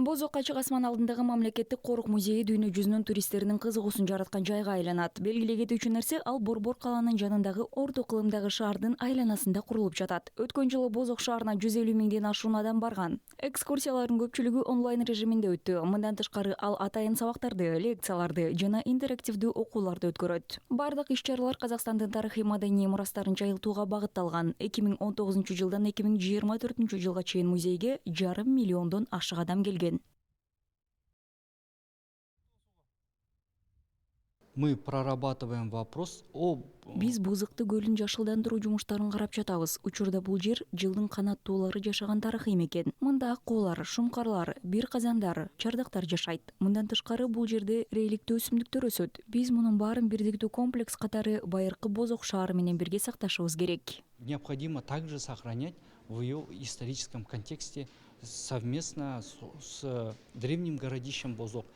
Бозок ачык асман алдындагы мамлекеттик корuk музейи дүйнө жүзүнүн туристтеринин кызыгуусун жараткан жайга айланат. Белгилей кетүүчү нерсе, ал Борбор калаанын жанындагы орто кылымдагы шаардын айланасында курулуп жатат. Өткөн жылы Бозок шаарына 150 миңден ашуун адам барган. Экскурсиялардын көпчүлүгү онлайн режиминде өттү. Мындан тышкары ал атайын сабактарды, лекцияларды жана интерактивдүү окууларды өткөрөт. Бардык иш-чаралар Казакстандын тарыхый маданий мурастарын жайылтууга багытталган. 2019 жылдан 2024 жылга чейин музейге 1,5 миллиондон ашык адам келген. Мы прорабатываем вопрос об... Биз Бузыкты көлүн жашылдандыруу жумуштарын карап жатабыз. Учурда бул жер жылдын канаттуулары жашаган тарыхый мекен. Мында аккуулар, шумкарлар, бир казандар, чардактар жашайт. Мындан тышкары бул жерде рейликтүү өсүмдүктөр өсөт. Биз мунун баарын бирдиктүү комплекс катары байыркы Бозок шаары менен бирге сакташыбыз керек. Необходимо также сохранять в ее историческом контексте совместно с древним городищем Бозок.